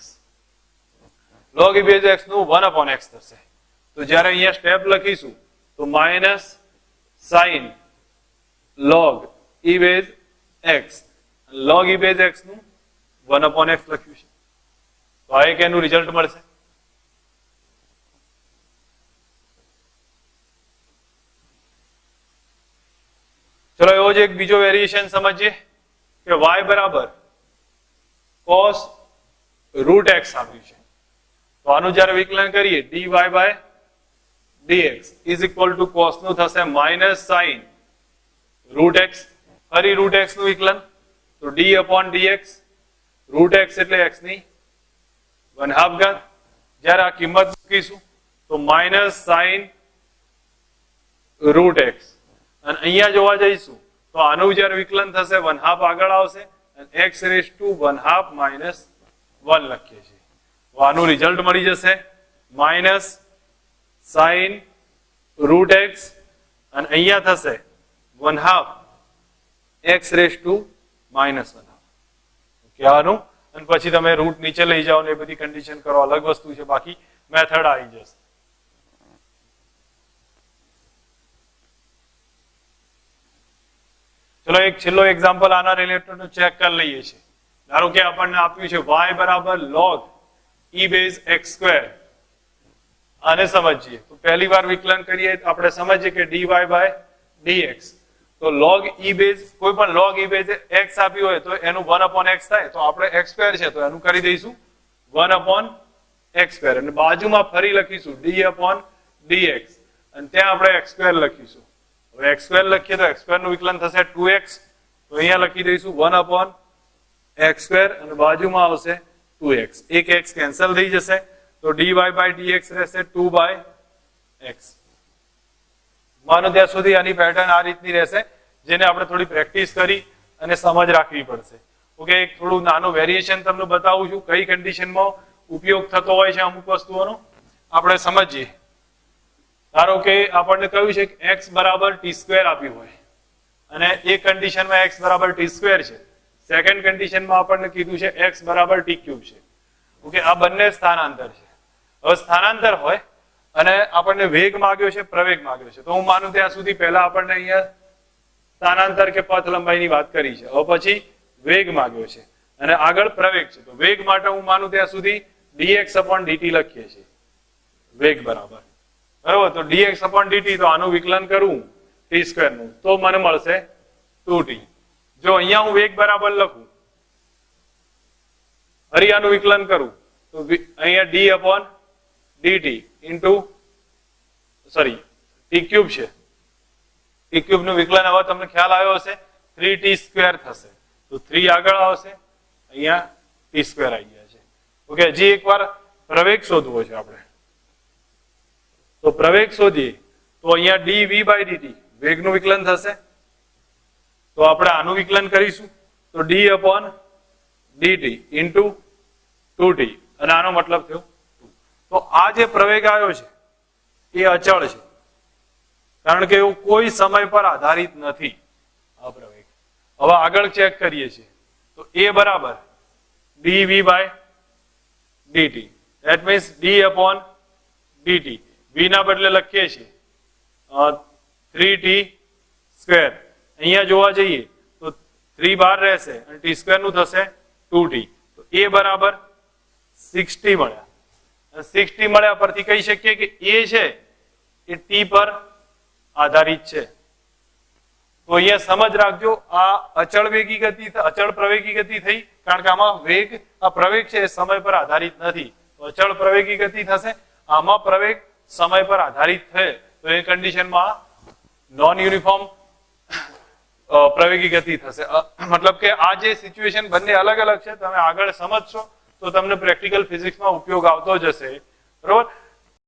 log e base x નું 1 upon x થશે તો જ્યારે અહીંયા સ્ટેપ લખીશું તો minus sign log e base x log e base x નું 1 upon x લખ્યું છે તો આ એક એનું રિઝલ્ટ મળશે. ચલો એવો જ એક બીજો વેરિએશન સમજીએ કે y બરાબર cos root x આપ્યું છે તો આનું જ્યારે વિકલન કરીએ dy by dx is equal to cos નું થશે minus sin root x. ફરી root x નું વિકલન તો d upon dx root x એટલે x ની 1/2 ઘાત. જ્યારે આ કિંમત મૂકીશું તો minus sin root x અને અહીંયા જોવા જઈશું તો આનું જ્યારે વિકલન થશે 1/2 આગળ આવશે અને x raised to 1/2 minus 1 લખીએ છીએ તો આનું રિઝલ્ટ મળી જશે minus sin root x અને અહીંયા થશે 1/2 x raised to minus 1/2. આનું અને પછી તમે રૂટ નીચે લઈ જાઓ ને એ બધી કન્ડિશન કરો, અલગ વસ્તુ છે, બાકી મેથડ આવી જશે. ચલો એક છેલ્લો એક્ઝામ્પલ આના રિલેટેડ ચેક કરી લઈએ છીએ. ધારો કે આપણને આપ્યું છે y બરાબર log e base x square આને સમજીએ તો પહેલી વાર વિકલન કરીએ તો આપણે સમજીએ કે dy by dx તો log e બેઝ કોઈ પણ log e બેઝ x આપ્યું હોય તો એનું 1/x થાય તો આપણે x સ્ક્વેર છે તો એનું કરી દઈશું 1/x સ્ક્વેર અને બાજુમાં ફરી લખીશું d/dx અને ત્યાં આપણે x સ્ક્વેર લખીશું હવે x સ્ક્વેર લખીએ તો x સ્ક્વેર નું વિકલન થશે 2x તો અહીંયા લખી દઈશું 1/x સ્ક્વેર અને બાજુમાં આવશે 2x એક x કેન્સલ થઈ જશે તો dy by dx રહેશે 2/x માનો ત્યાં સુધી આની પેટર્ન આ રીતની રહેશે જેને આપણે થોડી પ્રેક્ટિસ કરી અને સમજ રાખવી પડશે ઓકે એક થોડું નાનું વેરિએશન તમને બતાવું છું કઈ કન્ડિશનમાં ઉપયોગ થતો હોય છે અમુક વસ્તુઓનો આપણે સમજીએ ધારો કે આપણને કહ્યું છે કે x બરાબર t² આપ્યું હોય અને એક કન્ડિશનમાં x બરાબર t² છે સેકન્ડ કન્ડિશનમાં આપણને કીધું છે x બરાબર t³ છે ઓકે આ બંને સ્થાનાંતર છે હવે સ્થાનાંતર હોય અને આપણને વેગ માંગ્યો છે પ્રવેગ માંગ્યો છે તો હું માનું ત્યાં સુધી પહેલા આપણને અહીંયા સ્થાનાંતર કે પથ લંબાઈની વાત કરી છે હવે પછી વેગ માંગ્યો છે અને આગળ પ્રવેગ છે તો વેગ માટે હું માનું ત્યાં સુધી dx/dt લખીએ છીએ વેગ બરાબર બરાબર તો dx/dt તો આનું વિકલન કરું t² નું તો મને મળશે 2t જો અહીંયા હું વેગ બરાબર લખું ફરી આનું વિકલન કરું તો અહીંયા d/dt ઇન્ટુ t³ છે t³ નું વિકલન હવે તમને ખ્યાલ આવ્યો હશે 3t² થશે તો 3 આગળ આવશે અહીંયા t² આવી ગયા છે ઓકે હજી એકવાર પ્રવેગ શોધવો છે આપણે તો પ્રવેગ શોધીએ તો અહીંયા dv/dt વેગનું વિકલન થશે તો આપણે આનું વિકલન કરીશું તો d/dt ઇન્ટુ 2t અને આનો મતલબ થયો 2 તો આ જે પ્રવેગ આવ્યો છે એ અચળ છે કારણ કે એવું કોઈ સમય પર આધારિત નથી આ પ્રવેગ હવે આગળ ચેક કરીએ છીએ તો a બરાબર dv/dt that means d/dt v ના બદલે લખીએ છીએ 3t² અહીંયા જોવા જઈએ તો 3 બહાર રહેશે અને t² નું થશે 2t તો a બરાબર 60 મળ્યા 60 મળ્યા પરથી કહી શકીએ કે a છે એ t પર આધારિત છે તો અહીંયા સમજ રાખજો આ અચળ વેગી ગતિ અચળ પ્રવેગી ગતિ થઈ કારણ કે આમાં વેગ આ પ્રવેગ છે એ સમય પર આધારિત નથી તો અચળ પ્રવેગી ગતિ થશે આમાં પ્રવેગ સમય પર આધારિત થાય તો એ કન્ડિશનમાં નોન યુનિફોર્મ પ્રવેગી ગતિ થશે મતલબ કે આ જે સિચ્યુએશન બંને અલગ અલગ છે તમે આગળ સમજશો તો તમને પ્રેક્ટિકલ ફિઝિક્સમાં ઉપયોગ આવતો જશે બરોબર